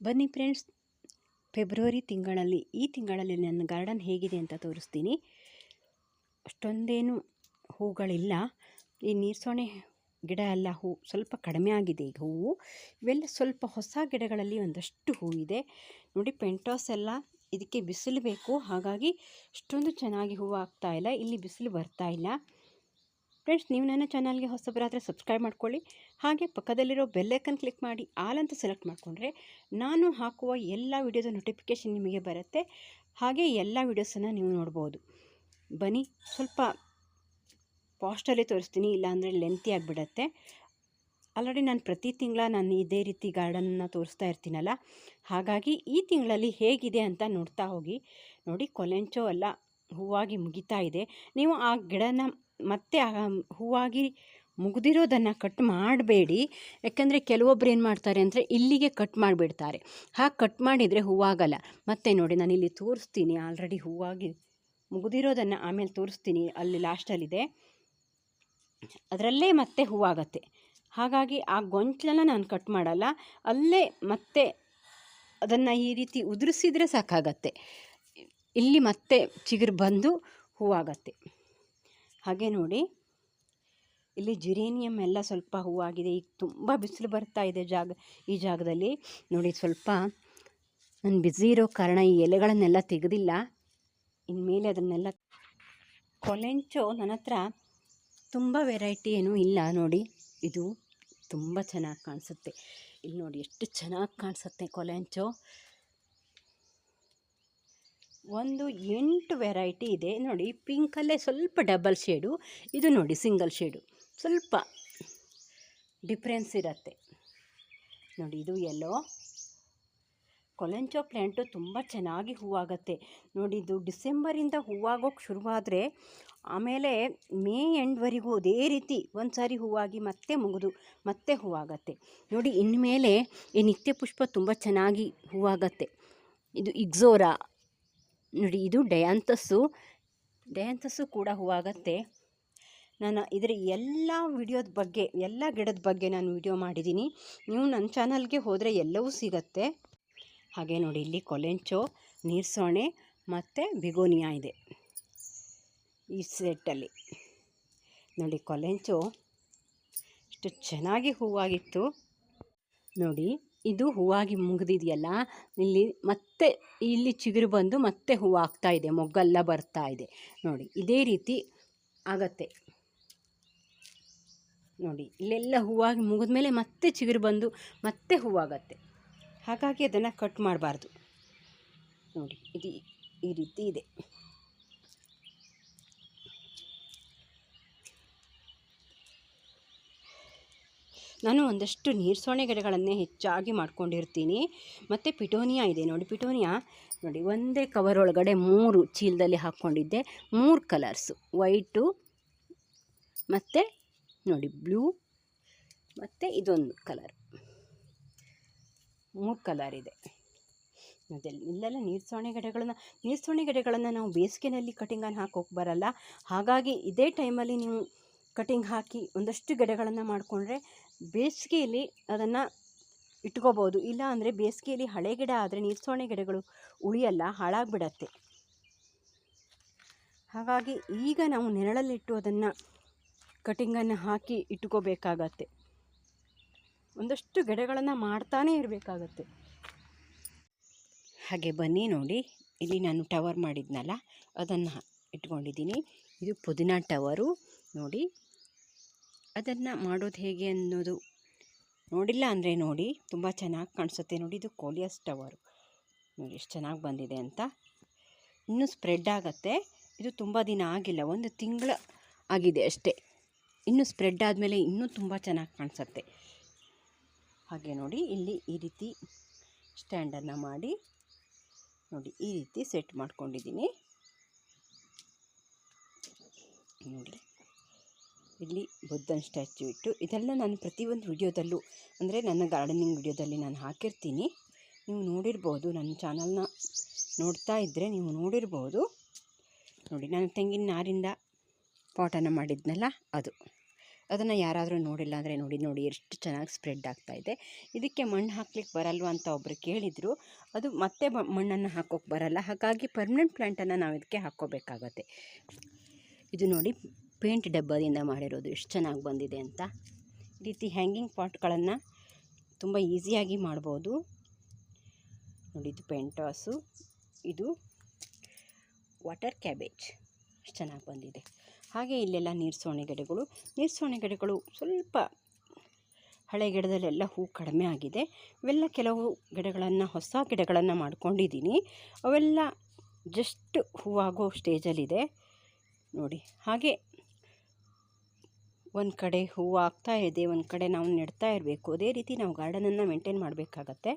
ಬನ್ನಿ friends, February ತಿಂಗಳಲ್ಲಿ ಈ ತಿಂಗಳಲ್ಲಿ ನನ್ನ ಗಾರ್ಡನ್ ಹೇಗಿದೆ ಅಂತ ತೋರಿಸ್ತೀನಿ. ಅಷ್ಟೊಂದೇನು ಹೂಗಳಿಲ್ಲ. ಈ ನೀರ್ಸೋಣೆ ಗಿಡ ಎಲ್ಲ ಹೂ ಸ್ವಲ್ಪ ಕಡಿಮೆ ಆಗಿದೆ. ಈಗ ಹೂವು ಇವೆಲ್ಲ ಸ್ವಲ್ಪ ಹೊಸ ಗಿಡಗಳಲ್ಲಿ ಒಂದಷ್ಟು ಹೂವಿದೆ ನೋಡಿ. ಪೆಂಟಾಸ್ ಎಲ್ಲ ಇದಕ್ಕೆ ಬಿಸಿಲು ಬೇಕು, ಹಾಗಾಗಿ ಅಷ್ಟೊಂದು ಚೆನ್ನಾಗಿ ಹೂವು ಆಗ್ತಾ ಇಲ್ಲ. ಇಲ್ಲಿ ಬಿಸಿಲು ಬರ್ತಾ ಇಲ್ಲ. ಫ್ರೆಂಡ್ಸ್, ನೀವು ನನ್ನ ಚಾನಲ್ಗೆ ಹೊಸಬರಾದರೆ ಸಬ್ಸ್ಕ್ರೈಬ್ ಮಾಡ್ಕೊಳ್ಳಿ. ಹಾಗೆ ಪಕ್ಕದಲ್ಲಿರೋ ಬೆಲ್ಲೈಕನ್ ಕ್ಲಿಕ್ ಮಾಡಿ ಆಲ್ ಅಂತ ಸೆಲೆಕ್ಟ್ ಮಾಡಿಕೊಂಡ್ರೆ ನಾನು ಹಾಕುವ ಎಲ್ಲ ವಿಡಿಯೋದ ನೋಟಿಫಿಕೇಷನ್ ನಿಮಗೆ ಬರುತ್ತೆ. ಹಾಗೆ ಎಲ್ಲ ವೀಡಿಯೋಸನ್ನು ನೀವು ನೋಡ್ಬೋದು. ಬನ್ನಿ, ಸ್ವಲ್ಪ ಫಾಸ್ಟಲ್ಲಿ ತೋರಿಸ್ತೀನಿ, ಇಲ್ಲಾಂದರೆ ಲೆಂತಿ ಆಗಿಬಿಡತ್ತೆ. ಆಲ್ರೆಡಿ ನಾನು ಪ್ರತಿ ತಿಂಗಳ ನಾನು ಇದೇ ರೀತಿ ಗಾರ್ಡನ್ನ ತೋರಿಸ್ತಾ ಇರ್ತೀನಲ್ಲ, ಹಾಗಾಗಿ ಈ ತಿಂಗಳಲ್ಲಿ ಹೇಗಿದೆ ಅಂತ ನೋಡ್ತಾ ಹೋಗಿ. ನೋಡಿ, ಕೊಲೆಂಚೋ ಎಲ್ಲ ಹೂವಾಗಿ ಮುಗಿತಾ ಇದೆ. ನೀವು ಆ ಗಿಡನ ಮತ್ತೆ ಹೂವಾಗಿ ಮುಗಿದಿರೋದನ್ನು ಕಟ್ ಮಾಡಬೇಡಿ. ಯಾಕೆಂದರೆ ಕೆಲವೊಬ್ರು ಏನು ಮಾಡ್ತಾರೆ ಅಂದರೆ ಇಲ್ಲಿಗೆ ಕಟ್ ಮಾಡಿಬಿಡ್ತಾರೆ. ಹಾಗೆ ಕಟ್ ಮಾಡಿದರೆ ಹೂವಾಗಲ್ಲ. ಮತ್ತು ನೋಡಿ, ನಾನು ಇಲ್ಲಿ ತೋರಿಸ್ತೀನಿ. ಆಲ್ರೆಡಿ ಹೂವಾಗಿ ಮುಗಿದಿರೋದನ್ನು ಆಮೇಲೆ ತೋರಿಸ್ತೀನಿ. ಅಲ್ಲಿ ಲಾಸ್ಟಲ್ಲಿದೆ, ಅದರಲ್ಲೇ ಮತ್ತೆ ಹೂವಾಗತ್ತೆ. ಹಾಗಾಗಿ ಆ ಗೊಂಚಲನ್ನು ನಾನು ಕಟ್ ಮಾಡಲ್ಲ. ಅಲ್ಲೇ ಮತ್ತೆ ಅದನ್ನು ಈ ರೀತಿ ಉದುರಿಸಿದರೆ ಸಾಕಾಗತ್ತೆ. ಇಲ್ಲಿ ಮತ್ತೆ ಚಿಗುರು ಬಂದು ಹೂವಾಗತ್ತೆ. ಹಾಗೆ ನೋಡಿ, ಇಲ್ಲಿ ಜಿರೇನಿಯಮ್ ಎಲ್ಲ ಸ್ವಲ್ಪ ಹೂವಾಗಿದೆ. ಈಗ ತುಂಬ ಬಿಸಿಲು ಬರ್ತಾ ಇದೆ ಈ ಜಾಗದಲ್ಲಿ. ನೋಡಿ, ಸ್ವಲ್ಪ ನಾನು ಬ್ಯುಸಿ ಇರೋ ಕಾರಣ ಈ ಎಲೆಗಳನ್ನೆಲ್ಲ ತೆಗೆದಿಲ್ಲ. ಇನ್ಮೇಲೆ ಅದನ್ನೆಲ್ಲ ಕೊಲೆಂಚೋ ನನ್ನ ಹತ್ರ ತುಂಬ ವೆರೈಟಿ ಏನೂ ಇಲ್ಲ. ನೋಡಿ, ಇದು ತುಂಬ ಚೆನ್ನಾಗಿ ಕಾಣಿಸುತ್ತೆ. ಇಲ್ಲಿ ನೋಡಿ ಎಷ್ಟು ಚೆನ್ನಾಗಿ ಕಾಣಿಸುತ್ತೆ ಕೊಲೆಂಚೋ. ಒಂದು 8 ವೆರೈಟಿ ಇದೆ ನೋಡಿ. ಪಿಂಕಲ್ಲೇ ಸ್ವಲ್ಪ ಡಬಲ್ ಶೇಡು, ಇದು ನೋಡಿ ಸಿಂಗಲ್ ಶೇಡು, ಸ್ವಲ್ಪ ಡಿಫ್ರೆನ್ಸ್ ಇರುತ್ತೆ ನೋಡಿ. ಇದು ಎಲ್ಲೋ ಕೊಲೆಂಚೋ ಪ್ಲ್ಯಾಂಟು ತುಂಬ ಚೆನ್ನಾಗಿ ಹೂವಾಗತ್ತೆ ನೋಡಿ. ಇದು ಡಿಸೆಂಬರಿಂದ ಹೂವಾಗೋಕ್ಕೆ ಶುರುವಾದರೆ ಆಮೇಲೆ ಮೇ ಎಂಡ್ವರೆಗೂ ಅದೇ ರೀತಿ ಒಂದು ಸಾರಿ ಹೂವಾಗಿ ಮತ್ತೆ ಮುಗಿದು ಮತ್ತೆ ಹೂವಾಗತ್ತೆ ನೋಡಿ. ಇನ್ಮೇಲೆ ಈ ನಿತ್ಯ ಪುಷ್ಪ ತುಂಬ ಚೆನ್ನಾಗಿ ಹೂವಾಗತ್ತೆ. ಇದು ಇಗ್ಝೋರಾ ನೋಡಿ, ಇದು ಡಯಾಂಥಸ್ಸು ಕೂಡ ಹೂವಾಗತ್ತೆ. ನಾನು ಇದರ ಎಲ್ಲ ವಿಡಿಯೋದ ಬಗ್ಗೆ, ಎಲ್ಲ ಗಿಡದ ಬಗ್ಗೆ ನಾನು ವಿಡಿಯೋ ಮಾಡಿದ್ದೀನಿ. ನೀವು ನನ್ನ ಚಾನಲ್ಗೆ ಹೋದರೆ ಎಲ್ಲವೂ ಸಿಗತ್ತೆ. ಹಾಗೆ ನೋಡಿ, ಇಲ್ಲಿ ಕೊಲೆಂಚೋ, ನೀರ್ಸೋಣೆ ಮತ್ತು ಬಿಗೋನಿಯಾ ಇದೆ ಈ ಸೆಟ್ಟಲ್ಲಿ. ನೋಡಿ, ಕೊಲೆಂಚೋ ಎಷ್ಟು ಚೆನ್ನಾಗಿ ಹೂವಾಗಿತ್ತು ನೋಡಿ. ಇದು ಹೂವಾಗಿ ಮುಗಿದಿದೆಯಲ್ಲ, ಇಲ್ಲಿ ಚಿಗುರು ಬಂದು ಮತ್ತೆ ಹೂವಾಗ್ತಾ ಇದೆ, ಮೊಗ್ಗೆಲ್ಲ ಬರ್ತಾ ಇದೆ ನೋಡಿ. ಇದೇ ರೀತಿ ಆಗತ್ತೆ ನೋಡಿ. ಇಲ್ಲೆಲ್ಲ ಹೂವಾಗಿ ಮುಗಿದ್ಮೇಲೆ ಮತ್ತೆ ಚಿಗುರು ಬಂದು ಮತ್ತೆ ಹೂವಾಗತ್ತೆ. ಹಾಗಾಗಿ ಅದನ್ನು ಕಟ್ ಮಾಡಬಾರ್ದು ನೋಡಿ. ಇದು ಈ ರೀತಿ ಇದೆ. ನಾನು ಒಂದಷ್ಟು ನೀರ್ಸೋಣೆ ಗಿಡಗಳನ್ನೇ ಹೆಚ್ಚಾಗಿ ಮಾಡ್ಕೊಂಡಿರ್ತೀನಿ. ಮತ್ತು ಪಿಟೋನಿಯಾ ಇದೆ ನೋಡಿ. ಪಿಟೋನಿಯಾ ನೋಡಿ, ಒಂದೇ ಕವರ್ ಒಳಗಡೆ 3 ಚೀಲದಲ್ಲಿ ಹಾಕ್ಕೊಂಡಿದ್ದೆ. 3 ಕಲರ್ಸು, ವೈಟು ಮತ್ತು ನೋಡಿ ಬ್ಲೂ ಮತ್ತು ಇದೊಂದು ಕಲರ್, 3 ಕಲರ್ ಇದೆ. ಇಲ್ಲೆಲ್ಲ ನೀರ್ಸೋಣೆ ಗಿಡಗಳನ್ನು ನಾವು ಬೇಸಿಗೆಯಲ್ಲಿ ಕಟಿಂಗನ್ನು ಹಾಕೋಕೆ ಬರಲ್ಲ. ಹಾಗಾಗಿ ಇದೇ ಟೈಮಲ್ಲಿ ನೀವು ಕಟಿಂಗ್ ಹಾಕಿ ಒಂದಷ್ಟು ಗಿಡಗಳನ್ನು ಮಾಡಿಕೊಂಡ್ರೆ ಬೇಸಿಗೆಯಲ್ಲಿ ಅದನ್ನು ಇಟ್ಕೋಬೋದು. ಇಲ್ಲ ಅಂದರೆ ಬೇಸಿಗೆಯಲ್ಲಿ ಹಳೆ ಗಿಡ ಆದರೆ ನೀರ್ಸೋಣೆ ಗಿಡಗಳು ಉಳಿಯಲ್ಲ, ಹಾಳಾಗಿಬಿಡತ್ತೆ. ಹಾಗಾಗಿ ಈಗ ನಾವು ನೆರಳಲ್ಲಿಟ್ಟು ಅದನ್ನು ಕಟಿಂಗನ್ನು ಹಾಕಿ ಇಟ್ಕೋಬೇಕಾಗತ್ತೆ. ಒಂದಷ್ಟು ಗಿಡಗಳನ್ನು ಮಾಡ್ತಾನೇ ಇರಬೇಕಾಗತ್ತೆ. ಹಾಗೆ ಬನ್ನಿ ನೋಡಿ, ಇಲ್ಲಿ ನಾನು ಟವರ್ ಮಾಡಿದ್ನಲ್ಲ ಅದನ್ನು ಇಟ್ಕೊಂಡಿದ್ದೀನಿ. ಇದು ಪುದೀನ ಟವರು ನೋಡಿ. ಅದನ್ನು ಮಾಡೋದು ಹೇಗೆ ಅನ್ನೋದು ನೋಡಿಲ್ಲ ಅಂದರೆ ನೋಡಿ, ತುಂಬ ಚೆನ್ನಾಗಿ ಕಾಣಿಸುತ್ತೆ ನೋಡಿ. ಇದು ಕೋಲಿಯಸ್ ಟವರು ನೋಡಿ, ಎಷ್ಟು ಚೆನ್ನಾಗಿ ಬಂದಿದೆ ಅಂತ. ಇನ್ನೂ ಸ್ಪ್ರೆಡ್ ಆಗುತ್ತೆ. ಇದು ತುಂಬ ದಿನ ಆಗಿಲ್ಲ, 1 ತಿಂಗಳು ಆಗಿದೆ ಅಷ್ಟೇ. ಇನ್ನೂ ಸ್ಪ್ರೆಡ್ ಆದಮೇಲೆ ಇನ್ನೂ ತುಂಬ ಚೆನ್ನಾಗಿ ಕಾಣಿಸುತ್ತೆ. ಹಾಗೆ ನೋಡಿ, ಇಲ್ಲಿ ಈ ರೀತಿ ಸ್ಟ್ಯಾಂಡನ್ನು ಮಾಡಿ ನೋಡಿ, ಈ ರೀತಿ ಸೆಟ್ ಮಾಡ್ಕೊಂಡಿದ್ದೀನಿ ನೋಡಿ. ಇಲ್ಲಿ ಬುದ್ಧನ ಸ್ಟ್ಯಾಚ್ಯೂ ಇಟ್ಟು, ಇದೆಲ್ಲ ನಾನು ಪ್ರತಿಯೊಂದು ವಿಡಿಯೋದಲ್ಲೂ ಅಂದರೆ ನನ್ನ ಗಾರ್ಡನಿಂಗ್ ವಿಡಿಯೋದಲ್ಲಿ ನಾನು ಹಾಕಿರ್ತೀನಿ. ನೀವು ನೋಡಿರ್ಬೋದು, ನನ್ನ ಚಾನಲ್ನ ನೋಡ್ತಾ ಇದ್ದರೆ ನೀವು ನೋಡಿರ್ಬೋದು ನೋಡಿ. ನಾನು ತೆಂಗಿನ ನಾರಿಂದ ಪಾಟನ್ನು ಮಾಡಿದ್ನಲ್ಲ ಅದು. ಅದನ್ನು ಯಾರಾದರೂ ನೋಡಿಲ್ಲ ಅಂದರೆ ನೋಡಿ ಎಷ್ಟು ಚೆನ್ನಾಗಿ ಸ್ಪ್ರೆಡ್ ಆಗ್ತಾಯಿದೆ. ಇದಕ್ಕೆ ಮಣ್ಣು ಹಾಕ್ಲಿಕ್ಕೆ ಬರಲ್ವ ಅಂತ ಒಬ್ಬರು ಕೇಳಿದರು. ಅದು ಮತ್ತೆ ಮಣ್ಣನ್ನು ಹಾಕೋಕ್ಕೆ ಬರಲ್ಲ, ಹಾಗಾಗಿ ಪರ್ಮನೆಂಟ್ ಪ್ಲ್ಯಾಂಟನ್ನು ನಾವು ಇದಕ್ಕೆ ಹಾಕ್ಕೋಬೇಕಾಗತ್ತೆ. ಇದು ನೋಡಿ ಪೇಂಟ್ ಡಬ್ಬದಿಂದ ಮಾಡಿರೋದು ಎಷ್ಟು ಚೆನ್ನಾಗಿ ಬಂದಿದೆ ಅಂತ. ಈ ರೀತಿ ಹ್ಯಾಂಗಿಂಗ್ ಪಾಟ್ಗಳನ್ನು ತುಂಬ ಈಸಿಯಾಗಿ ಮಾಡ್ಬೋದು ನೋಡಿ. ಇದು ಪೆಂಟಾಸು, ಇದು ವಾಟರ್ ಕ್ಯಾಬೇಜ್ ಎಷ್ಟು ಚೆನ್ನಾಗಿ ಬಂದಿದೆ. ಹಾಗೆ ಇಲ್ಲೆಲ್ಲ ನೀರ್ಸೋಣೆ ಗಿಡಗಳು ಸ್ವಲ್ಪ ಹಳೆ ಗಿಡದಲ್ಲೆಲ್ಲ ಹೂ ಕಡಿಮೆ ಆಗಿದೆ. ಇವೆಲ್ಲ ಕೆಲವು ಗಿಡಗಳನ್ನು ಹೊಸ ಗಿಡಗಳನ್ನು ಮಾಡ್ಕೊಂಡಿದ್ದೀನಿ, ಅವೆಲ್ಲ ಜಸ್ಟ್ ಹೂವಾಗೋ ಸ್ಟೇಜಲ್ಲಿದೆ ನೋಡಿ. ಹಾಗೆ ಒಂದು ಕಡೆ ಹೂವು ಆಗ್ತಾ ಇದೆ, ಒಂದು ಕಡೆ ನಾವು ನೆಡ್ತಾ ಇರಬೇಕು. ಅದೇ ರೀತಿ ನಾವು ಗಾರ್ಡನನ್ನು ಮೇಂಟೈನ್ ಮಾಡಬೇಕಾಗತ್ತೆ.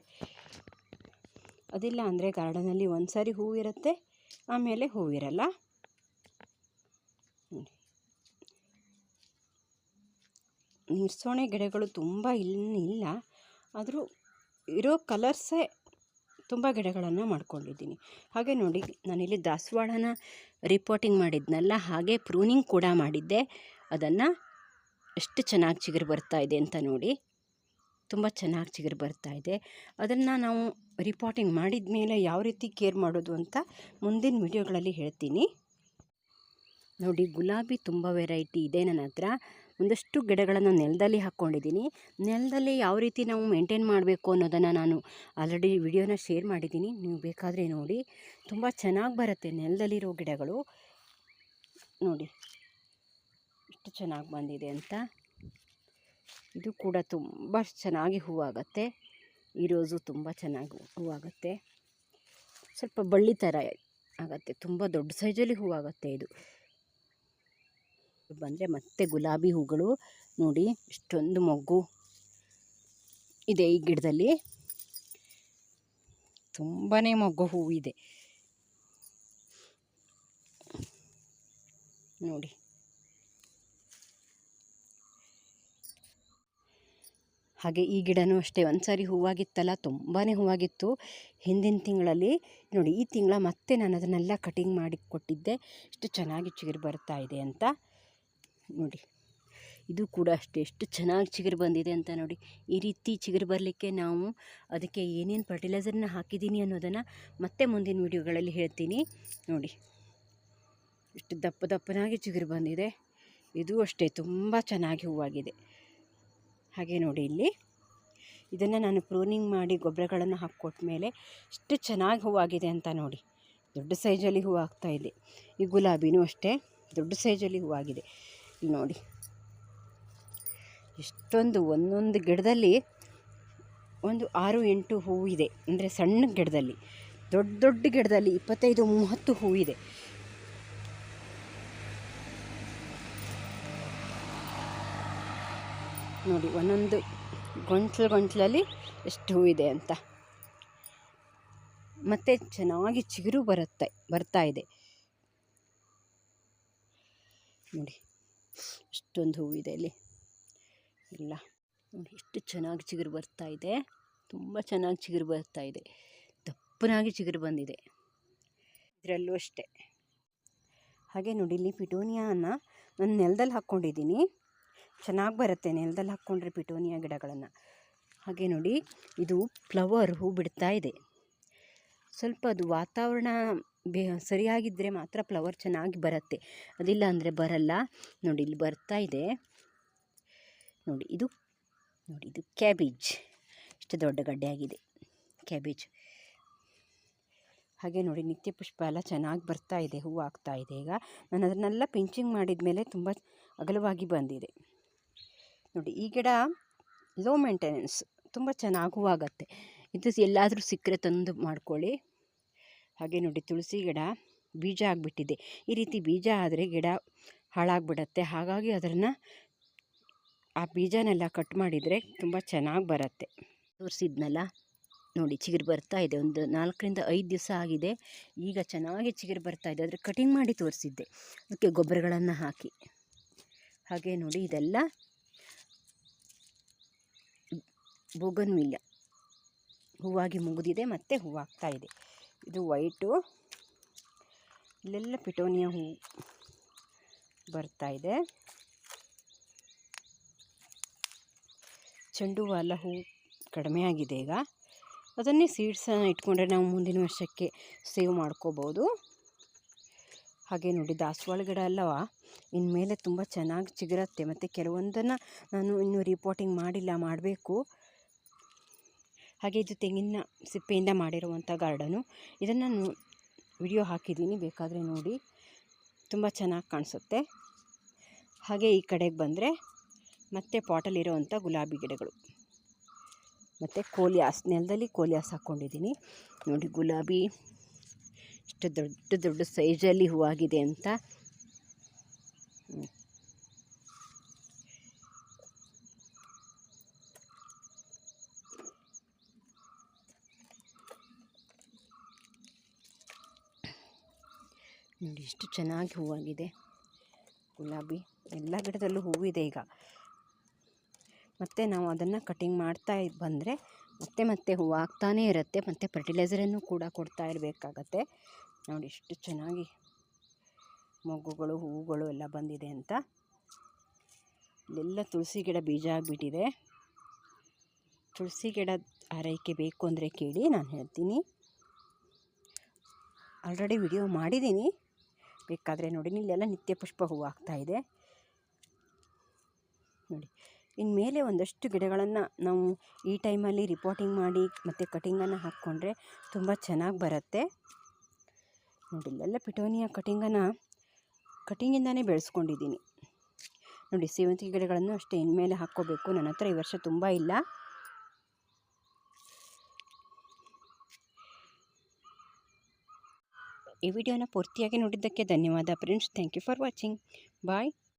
ಅದಿಲ್ಲ ಅಂದರೆ ಗಾರ್ಡನಲ್ಲಿ ಒಂದು ಸಾರಿ ಹೂವು ಇರುತ್ತೆ, ಆಮೇಲೆ ಹೂವಿರಲ್ಲ. ನೀರ್ಸೋಣೆ ಗಿಡಗಳು ತುಂಬ ಇಲ್ಲ, ಆದರೂ ಇರೋ ಕಲರ್ಸೇ ತುಂಬ ಗಿಡಗಳನ್ನು ಮಾಡ್ಕೊಂಡಿದ್ದೀನಿ. ಹಾಗೆ ನೋಡಿ ನಾನಿಲ್ಲಿ ದಾಸವಾಳನ ರಿಪೋರ್ಟಿಂಗ್ ಮಾಡಿದ್ನಲ್ಲ, ಹಾಗೆ ಪ್ರೂನಿಂಗ್ ಕೂಡ ಮಾಡಿದ್ದೆ. ಅದನ್ನು ಎಷ್ಟು ಚೆನ್ನಾಗಿ ಚಿಗುರು ಬರ್ತಾಯಿದೆ ಅಂತ ನೋಡಿ, ತುಂಬ ಚೆನ್ನಾಗಿ ಚಿಗುರು ಬರ್ತಾಯಿದೆ. ಅದನ್ನು ನಾವು ರಿಪೋರ್ಟಿಂಗ್ ಮಾಡಿದ ಮೇಲೆ ಯಾವ ರೀತಿ ಕೇರ್ ಮಾಡೋದು ಅಂತ ಮುಂದಿನ ವಿಡಿಯೋಗಳಲ್ಲಿ ಹೇಳ್ತೀನಿ ನೋಡಿ. ಗುಲಾಬಿ ತುಂಬ ವೆರೈಟಿ ಇದೆ ನನ್ನ ಹತ್ರ. ಒಂದಷ್ಟು ಗಿಡಗಳನ್ನು ನೆಲದಲ್ಲಿ ಹಾಕ್ಕೊಂಡಿದ್ದೀನಿ. ನೆಲದಲ್ಲಿ ಯಾವ ರೀತಿ ನಾವು ಮೇಂಟೈನ್ ಮಾಡಬೇಕು ಅನ್ನೋದನ್ನು ನಾನು ಆಲ್ರೆಡಿ ವಿಡಿಯೋನ ಶೇರ್ ಮಾಡಿದ್ದೀನಿ, ನೀವು ಬೇಕಾದರೆ ನೋಡಿ. ತುಂಬ ಚೆನ್ನಾಗಿ ಬರುತ್ತೆ ನೆಲದಲ್ಲಿರೋ ಗಿಡಗಳು ನೋಡಿ ಎಷ್ಟು ಚೆನ್ನಾಗಿ ಬಂದಿದೆ ಅಂತ. ಇದು ಕೂಡ ತುಂಬ ಚೆನ್ನಾಗಿ ಹೂವಾಗುತ್ತೆ. ಈ ರೋಸು ತುಂಬ ಚೆನ್ನಾಗಿ ಹೂವಾಗುತ್ತೆ, ಸ್ವಲ್ಪ ಬಳ್ಳಿ ಥರ ಆಗುತ್ತೆ, ತುಂಬ ದೊಡ್ಡ ಸೈಜಲ್ಲಿ ಹೂವಾಗುತ್ತೆ. ಇದು ಬಂದರೆ ಮತ್ತೆ ಗುಲಾಬಿ ಹೂಗಳು ನೋಡಿ, ಇಷ್ಟೊಂದು ಮೊಗ್ಗು ಇದೆ ಈ ಗಿಡದಲ್ಲಿ, ತುಂಬಾ ಮೊಗ್ಗು ಹೂವಿದೆ ನೋಡಿ. ಹಾಗೆ ಈ ಗಿಡನೂ ಅಷ್ಟೇ, ಒಂದು ಸಾರಿ ಹೂವಾಗಿತ್ತಲ್ಲ, ತುಂಬಾ ಹೂವಾಗಿತ್ತು ಹಿಂದಿನ ತಿಂಗಳಲ್ಲಿ ನೋಡಿ. ಈ ತಿಂಗಳ ಮತ್ತೆ ನಾನು ಅದನ್ನೆಲ್ಲ ಕಟಿಂಗ್ ಮಾಡಿ ಕೊಟ್ಟಿದ್ದೆ, ಎಷ್ಟು ಚೆನ್ನಾಗಿ ಚಿಗುರು ಬರ್ತಾ ಇದೆ ಅಂತ ನೋಡಿ. ಇದು ಕೂಡ ಅಷ್ಟೇ ಎಷ್ಟು ಚೆನ್ನಾಗಿ ಚಿಗುರು ಬಂದಿದೆ ಅಂತ ನೋಡಿ. ಈ ರೀತಿ ಚಿಗುರು ಬರಲಿಕ್ಕೆ ನಾವು ಅದಕ್ಕೆ ಏನೇನು ಫರ್ಟಿಲೈಸರ್ನ ಹಾಕಿದ್ದೀನಿ ಅನ್ನೋದನ್ನು ಮತ್ತೆ ಮುಂದಿನ ವಿಡಿಯೋಗಳಲ್ಲಿ ಹೇಳ್ತೀನಿ ನೋಡಿ. ಎಷ್ಟು ದಪ್ಪನಾಗಿ ಚಿಗುರು ಬಂದಿದೆ. ಇದು ಅಷ್ಟೇ ತುಂಬ ಚೆನ್ನಾಗಿ ಹೂವಾಗಿದೆ. ಹಾಗೆ ನೋಡಿ ಇಲ್ಲಿ ಇದನ್ನು ನಾನು ಪ್ರೂನಿಂಗ್ ಮಾಡಿ ಗೊಬ್ಬರಗಳನ್ನು ಹಾಕ್ಕೊಟ್ಟ ಮೇಲೆ ಎಷ್ಟು ಚೆನ್ನಾಗಿ ಹೂವಾಗಿದೆ ಅಂತ ನೋಡಿ. ದೊಡ್ಡ ಸೈಜಲ್ಲಿ ಹೂವು ಆಗ್ತಾಯಿದೆ. ಈ ಗುಲಾಬಿನೂ ಅಷ್ಟೇ ದೊಡ್ಡ ಸೈಜಲ್ಲಿ ಹೂವಾಗಿದೆ ನೋಡಿ. ಎಷ್ಟೊಂದು ಒಂದೊಂದು ಗಿಡದಲ್ಲಿ ಒಂದು 6-8 ಹೂವಿದೆ, ಅಂದರೆ ಸಣ್ಣ ಗಿಡದಲ್ಲಿ. ದೊಡ್ಡ ಗಿಡದಲ್ಲಿ 25-30 ಹೂವಿದೆ ನೋಡಿ. ಒಂದೊಂದು ಗೊಂಚಲಲ್ಲಿ ಎಷ್ಟು ಹೂವಿದೆ ಅಂತ. ಮತ್ತು ಚೆನ್ನಾಗಿ ಚಿಗುರು ಬರ್ತಾ ಇದೆ ನೋಡಿ. ಎಷ್ಟೊಂದು ಹೂವಿದೆ ಇಲ್ಲಿ ಎಲ್ಲ ನೋಡಿ. ಎಷ್ಟು ಚೆನ್ನಾಗಿ ಚಿಗುರು ಬರ್ತಾ ಇದೆ, ತುಂಬ ಚೆನ್ನಾಗಿ ಚಿಗುರು ಬರ್ತಾ ಇದೆ, ದಪ್ಪನಾಗಿ ಚಿಗುರು ಬಂದಿದೆ. ಇದರಲ್ಲೂ ಅಷ್ಟೇ. ಹಾಗೆ ನೋಡಿ ಇಲ್ಲಿ ಪಿಟೋನಿಯಾನ ನಾನು ನೆಲದಲ್ಲಿ ಹಾಕ್ಕೊಂಡಿದ್ದೀನಿ, ಚೆನ್ನಾಗಿ ಬರುತ್ತೆ ನೆಲದಲ್ಲಿ ಹಾಕ್ಕೊಂಡ್ರೆ ಪಿಟೋನಿಯಾ ಗಿಡಗಳನ್ನು. ಹಾಗೆ ನೋಡಿ ಇದು ಫ್ಲವರ್ ಹೂ ಬಿಡ್ತಾ ಇದೆ. ಸ್ವಲ್ಪ ಅದು ವಾತಾವರಣ ಸರಿಯಾಗಿದ್ದರೆ ಮಾತ್ರ ಫ್ಲವರ್ ಚೆನ್ನಾಗಿ ಬರುತ್ತೆ, ಅದಿಲ್ಲ ಅಂದರೆ ಬರಲ್ಲ ನೋಡಿ. ಇಲ್ಲಿ ಬರ್ತಾ ಇದೆ ನೋಡಿ. ಇದು ಕ್ಯಾಬೇಜ್, ಎಷ್ಟು ದೊಡ್ಡ ಗಡ್ಡೆ ಆಗಿದೆ ಕ್ಯಾಬೇಜ್. ಹಾಗೆ ನೋಡಿ ನಿತ್ಯ ಪುಷ್ಪ ಎಲ್ಲ ಚೆನ್ನಾಗಿ ಬರ್ತಾ ಇದೆ, ಹೂವು ಆಗ್ತಾ ಇದೆ. ಈಗ ನಾನು ಅದನ್ನೆಲ್ಲ ಪಿಂಚಿಂಗ್ ಮಾಡಿದ ಮೇಲೆ ತುಂಬ ಅಗಲವಾಗಿ ಬಂದಿದೆ ನೋಡಿ. ಈ ಗಿಡ ಲೋ ಮೇಂಟೆನೆನ್ಸ್, ತುಂಬ ಚೆನ್ನಾಗಿ ಹೂವಾಗತ್ತೆ. ಇದು ಎಲ್ಲಾದರೂ ಸಿಕ್ಕರೆ ತಂದು ಮಾಡ್ಕೊಳ್ಳಿ. ಹಾಗೆ ನೋಡಿ ತುಳಸಿ ಗಿಡ ಬೀಜ ಆಗಿಬಿಟ್ಟಿದೆ. ಈ ರೀತಿ ಬೀಜ ಆದರೆ ಗಿಡ ಹಾಳಾಗಿಬಿಡತ್ತೆ, ಹಾಗಾಗಿ ಆ ಬೀಜನೆಲ್ಲ ಕಟ್ ಮಾಡಿದರೆ ತುಂಬ ಚೆನ್ನಾಗಿ ಬರುತ್ತೆ. ತೋರಿಸಿದ್ನಲ್ಲ ನೋಡಿ, ಚಿಗುರು ಬರ್ತಾ ಇದೆ. ಒಂದು 4-5 ದಿವಸ ಆಗಿದೆ, ಈಗ ಚೆನ್ನಾಗಿ ಚಿಗುರು ಬರ್ತಾ ಇದೆ. ಆದರೆ ಕಟಿಂಗ್ ಮಾಡಿ ತೋರಿಸಿದ್ದೆ, ಅದಕ್ಕೆ ಗೊಬ್ಬರಗಳನ್ನು ಹಾಕಿ. ಹಾಗೆ ನೋಡಿ ಇದೆಲ್ಲ ಬೋಗನ್ವಿಲ್ಲ ಹೂವಾಗಿ ಮುಗಿದಿದೆ, ಮತ್ತೆ ಹೂವಾಗ್ತಾ ಇದೆ. ಇದು ವೈಟು, ಇಲ್ಲೆಲ್ಲ ಪಿಟೋನಿಯಾ ಹೂ ಬರ್ತಾ ಇದೆ. ಚೆಂಡು ಹೂವು ಎಲ್ಲ ಹೂ ಕಡಿಮೆ ಆಗಿದೆ ಈಗ. ಅದನ್ನೇ ಸೀಡ್ಸನ್ನು ಇಟ್ಕೊಂಡ್ರೆ ನಾವು ಮುಂದಿನ ವರ್ಷಕ್ಕೆ ಸೇವ್ ಮಾಡ್ಕೋಬೋದು. ಹಾಗೆ ನೋಡಿ ದಾಸವಾಳ ಗಿಡ ಎಲ್ಲವ ಇನ್ಮೇಲೆ ತುಂಬ ಚೆನ್ನಾಗಿ ಚಿಗುರುತ್ತೆ. ಮತ್ತು ಕೆಲವೊಂದನ್ನು ನಾನು ಇನ್ನೂ ರಿಪೋರ್ಟಿಂಗ್ ಮಾಡಿಲ್ಲ, ಮಾಡಬೇಕು. ಹಾಗೆ ಇದು ತೆಂಗಿನ ಸಿಪ್ಪೆಯಿಂದ ಮಾಡಿರುವಂಥ ಗಾರ್ಡನು. ಇದನ್ನು ನಾನು ವಿಡಿಯೋ ಹಾಕಿದ್ದೀನಿ, ಬೇಕಾದರೆ ನೋಡಿ, ತುಂಬ ಚೆನ್ನಾಗಿ ಕಾಣಿಸುತ್ತೆ. ಹಾಗೆ ಈ ಕಡೆಗೆ ಬಂದರೆ ಮತ್ತೆ ಪಾಟಲ್ಲಿರೋವಂಥ ಗುಲಾಬಿ ಗಿಡಗಳು ಮತ್ತು ಕೋಲಿಯಾಸ್, ನೆಲದಲ್ಲಿ ಕೋಲಿಯಾಸ್ ಹಾಕ್ಕೊಂಡಿದ್ದೀನಿ ನೋಡಿ. ಗುಲಾಬಿ ಇಷ್ಟು ದೊಡ್ಡ ದೊಡ್ಡ ಸೈಜಲ್ಲಿ ಹೂವಾಗಿದೆ ಅಂತ. ನೋಡಿ ಎಷ್ಟು ಚೆನ್ನಾಗಿ ಹೂವಾಗಿದೆ ಗುಲಾಬಿ. ಎಲ್ಲ ಗಿಡದಲ್ಲೂ ಹೂವಿದೆ ಈಗ. ಮತ್ತು ನಾವು ಅದನ್ನು ಕಟಿಂಗ್ ಮಾಡ್ತಾ ಬಂದರೆ ಮತ್ತೆ ಹೂವು ಆಗ್ತಾನೇ ಇರುತ್ತೆ. ಮತ್ತು ಫರ್ಟಿಲೈಸರನ್ನು ಕೂಡ ಕೊಡ್ತಾ ಇರಬೇಕಾಗತ್ತೆ. ನೋಡಿ ಎಷ್ಟು ಚೆನ್ನಾಗಿ ಮೊಗ್ಗುಗಳು, ಹೂವುಗಳು ಎಲ್ಲ ಬಂದಿದೆ ಅಂತ. ಇಲ್ಲೆಲ್ಲ ತುಳಸಿ ಗಿಡ ಬೀಜ ಆಗಿಬಿಟ್ಟಿದೆ. ತುಳಸಿ ಗಿಡ ಆರೈಕೆ ಬೇಕು ಅಂದರೆ ಕೇಳಿ, ನಾನು ಹೇಳ್ತೀನಿ. ಆಲ್ರೆಡಿ ವಿಡಿಯೋ ಮಾಡಿದ್ದೀನಿ, ಬೇಕಾದರೆ ನೋಡಿ. ಇಲ್ಲೆಲ್ಲ ನಿತ್ಯ ಪುಷ್ಪ ಹೂವು ಆಗ್ತಾಯಿದೆ ನೋಡಿ. ಇನ್ಮೇಲೆ ಒಂದಷ್ಟು ಗಿಡಗಳನ್ನು ನಾವು ಈ ಟೈಮಲ್ಲಿ ರಿಪೋರ್ಟಿಂಗ್ ಮಾಡಿ ಮತ್ತು ಕಟಿಂಗನ್ನು ಹಾಕ್ಕೊಂಡ್ರೆ ತುಂಬ ಚೆನ್ನಾಗಿ ಬರುತ್ತೆ ನೋಡಿ. ಇಲ್ಲೆಲ್ಲ ಪಿಟೋನಿಯಾ ಕಟಿಂಗಿಂದನೇ ಬೆಳೆಸ್ಕೊಂಡಿದ್ದೀನಿ ನೋಡಿ. ಸೇವಂತಿಗೆ ಗಿಡಗಳನ್ನು ಅಷ್ಟೇ ಇನ್ಮೇಲೆ ಹಾಕ್ಕೋಬೇಕು. ನನ್ನ ಹತ್ರ ಈ ವರ್ಷ ತುಂಬ ಇಲ್ಲ. ಈ ವಿಡಿಯೋನ ಪೂರ್ತಿಯಾಗಿ ನೋಡಿದ್ದಕ್ಕೆ ಧನ್ಯವಾದ friends. Thank you for watching. Bye.